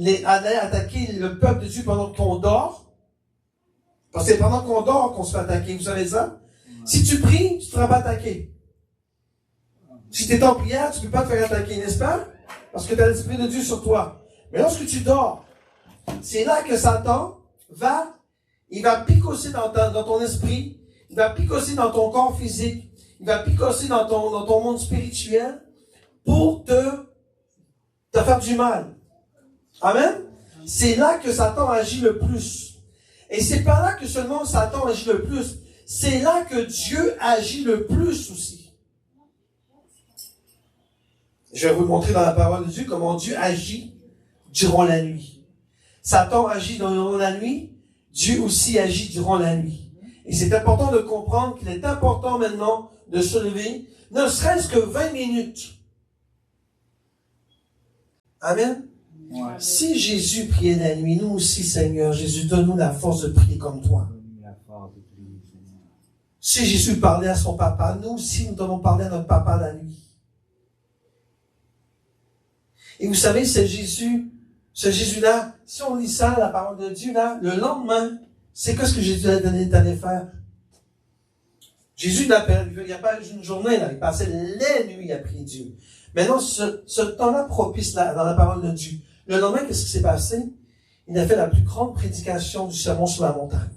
aller attaquer le peuple de Dieu pendant qu'on dort. Parce que c'est pendant qu'on dort qu'on se fait attaquer. Vous savez ça? Si tu pries, tu ne te feras pas attaquer. Si tu es en prière, tu ne peux pas te faire attaquer, n'est-ce pas? Parce que tu as l'Esprit de Dieu sur toi. Mais lorsque tu dors, c'est là que Satan il va picosser dans ton esprit, il va picosser dans ton corps physique, il va picosser dans ton monde spirituel pour te faire du mal. Amen? C'est là que Satan agit le plus. Et c'est pas là que seulement Satan agit le plus, c'est là que Dieu agit le plus aussi. Je vais vous montrer dans la parole de Dieu comment Dieu agit durant la nuit. Satan agit durant la nuit, Dieu aussi agit durant la nuit. Et c'est important de comprendre qu'il est important maintenant de se lever, ne serait-ce que 20 minutes. Amen. Ouais. Si Jésus priait la nuit, nous aussi, Seigneur, Jésus, donne-nous la force de prier comme toi. Si Jésus parlait à son papa, nous aussi, nous devons parler à notre papa la nuit. Et vous savez, ce Jésus-là, si on lit ça, la parole de Dieu, là, le lendemain, c'est qu'est-ce que Jésus allait faire? Jésus, il n'y a pas une journée, là, il passait les nuits à prier Dieu. Maintenant, ce temps-là propice, là, dans la parole de Dieu, le lendemain, qu'est-ce qui s'est passé? Il a fait la plus grande prédication du sermon sur la montagne.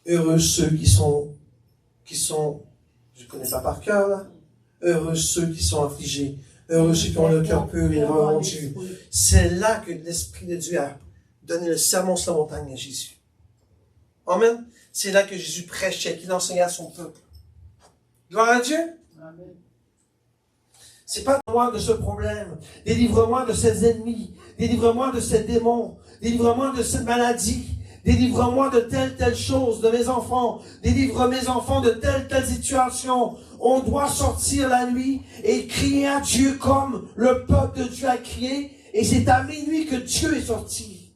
Heureux ceux qui sont, je ne connais pas par cœur, là. Heureux ceux qui sont affligés. Heureux ceux qui ont le cœur pur et verront Dieu. C'est là que l'Esprit de Dieu a donné le sermon sur la montagne à Jésus. Amen. C'est là que Jésus prêchait, qu'il enseignait à son peuple. Gloire à Dieu. Amen. C'est pas moi de ce problème. Délivre-moi de ces ennemis. Délivre-moi de ces démons. Délivre-moi de cette maladie. Délivre-moi de telle chose, de mes enfants. Délivre mes enfants de telle situation. On doit sortir la nuit et crier à Dieu comme le peuple de Dieu a crié. Et c'est à minuit que Dieu est sorti.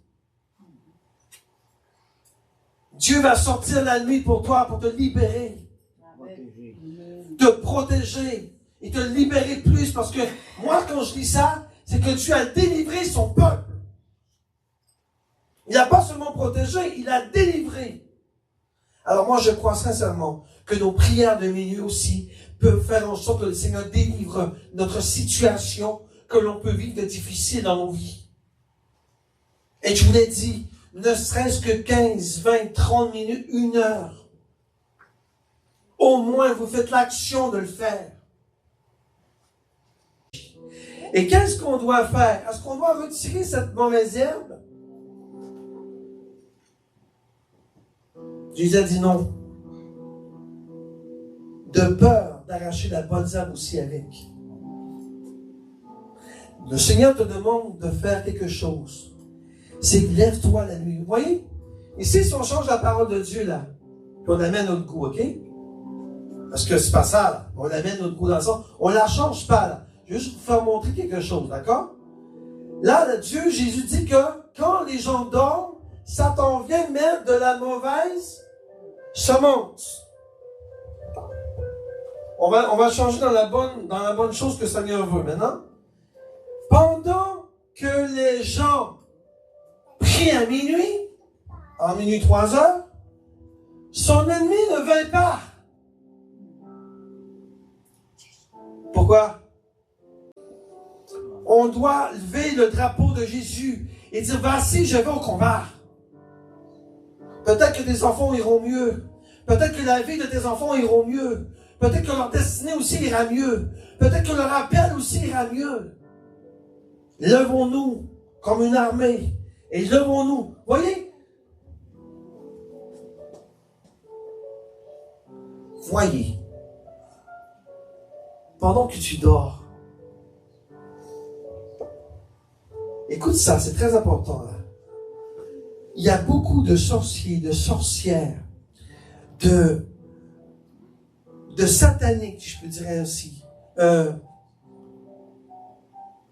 Dieu va sortir la nuit pour toi, pour te libérer. Te protéger. Et te libérer plus. Parce que moi, quand je dis ça, c'est que Dieu a délivré son peuple. Il n'a pas seulement protégé, il a délivré. Alors moi, je crois sincèrement que nos prières de minuit aussi peuvent faire en sorte que le Seigneur délivre notre situation que l'on peut vivre de difficile dans nos vies. Et je vous l'ai dit, ne serait-ce que 15, 20, 30 minutes, 1 heure. Au moins, vous faites l'action de le faire. Et qu'est-ce qu'on doit faire? Est-ce qu'on doit retirer cette mauvaise herbe? Jésus a dit non. De peur d'arracher la bonne herbe aussi avec. Le Seigneur te demande de faire quelque chose. C'est lève-toi la nuit. Vous voyez? Ici, si on change la parole de Dieu, là, puis on amène notre goût, OK? Parce que c'est pas ça, là. On amène notre goût dans le sens. On la change pas, là. Je vais juste vous faire montrer quelque chose, d'accord? Là, Dieu, Jésus dit que quand les gens dorment, Satan vient mettre de la mauvaise semence. On va changer dans la bonne chose que le Seigneur veut maintenant. Pendant que les gens prient à minuit, en minuit 3 heures, son ennemi ne vint pas. Pourquoi? On doit lever le drapeau de Jésus et dire, voici, je vais au combat. Peut-être que tes enfants iront mieux. Peut-être que la vie de tes enfants ira mieux. Peut-être que leur destinée aussi ira mieux. Peut-être que leur appel aussi ira mieux. Levons-nous comme une armée. Et levons-nous. Voyez? Voyez. Pendant que tu dors. Écoute ça, c'est très important là. Il y a beaucoup de sorciers, de sorcières, de sataniques, je peux dire aussi.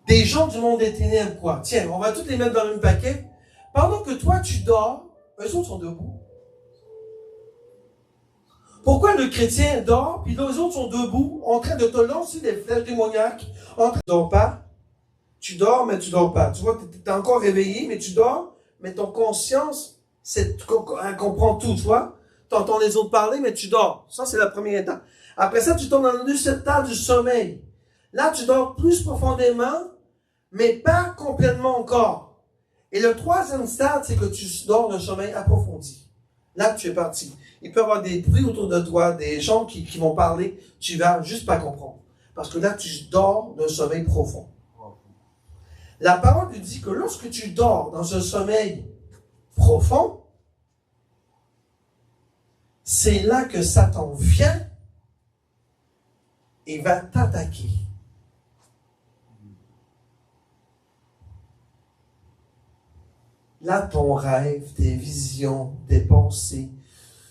Des gens du monde des ténèbres, quoi. Tiens, on va tous les mettre dans le même paquet. Pendant que toi, tu dors, eux autres sont debout. Pourquoi le chrétien dort, puis les autres sont debout, en train de te lancer des flèches démoniaques, en train de dors pas? Tu dors, mais tu dors pas. Tu vois, tu es encore réveillé, mais tu dors, mais ton conscience, elle comprend tout, tu vois. Tu entends les autres parler, mais tu dors. Ça, c'est la première étape. Après ça, tu tombes dans le deuxième stade du sommeil. Là, tu dors plus profondément, mais pas complètement encore. Et le troisième stade, c'est que tu dors d'un sommeil approfondi. Là, tu es parti. Il peut y avoir des bruits autour de toi, des gens qui vont parler, tu vas juste pas comprendre. Parce que là, tu dors d'un sommeil profond. La parole nous dit que lorsque tu dors dans un sommeil profond, c'est là que Satan vient et va t'attaquer. Là, ton rêve, tes visions, tes pensées.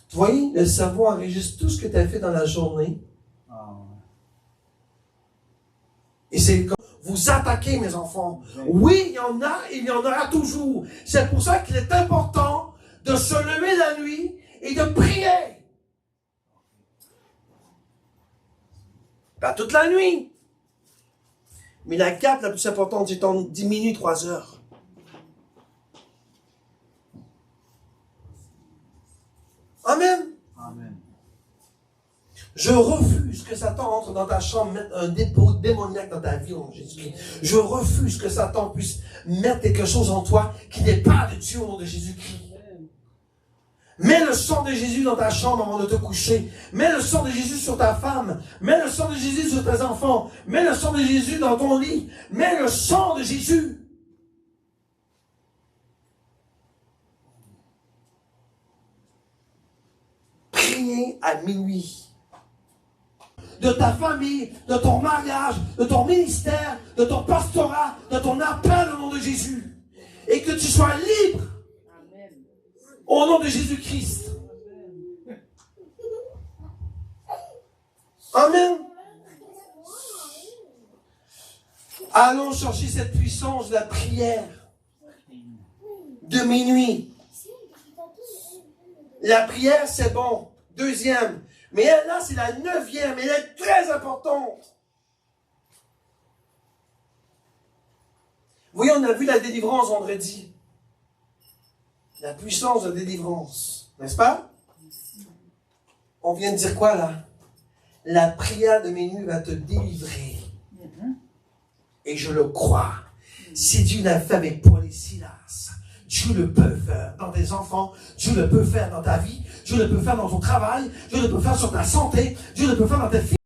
Tu vois, le cerveau enregistre tout ce que tu as fait dans la journée. Et c'est comme vous attaquez, mes enfants. Oui, il y en a et il y en aura toujours. C'est pour ça qu'il est important de se lever la nuit et de prier. Pas toute la nuit. Mais la carte la plus importante, c'est en 10 minutes, 3 heures. Amen. Amen. Je refuse que Satan entre dans ta chambre, mette un dépôt démoniaque dans ta vie, au nom de Jésus-Christ. Je refuse que Satan puisse mettre quelque chose en toi qui n'est pas de Dieu au nom de Jésus-Christ. Mets le sang de Jésus dans ta chambre avant de te coucher. Mets le sang de Jésus sur ta femme. Mets le sang de Jésus sur tes enfants. Mets le sang de Jésus dans ton lit. Mets le sang de Jésus. Priez à minuit. De ta famille, de ton mariage, de ton ministère, de ton pastorat, de ton appel au nom de Jésus. Et que tu sois libre. Amen. Au nom de Jésus-Christ. Amen. Allons chercher cette puissance de la prière de minuit. La prière, c'est bon. Deuxième. Mais elle, là, c'est la 9e. Elle est très importante. Vous voyez, on a vu la délivrance vendredi. La puissance de délivrance. N'est-ce pas? On vient de dire quoi, là? La prière de minuit va te délivrer. Et je le crois. Si Dieu l'a fait avec Paul et Silas, Dieu le peut faire dans tes enfants, Dieu le peut faire dans ta vie, Dieu le peut faire dans ton travail, Dieu le peut faire sur ta santé, Dieu le peut faire dans tes filles.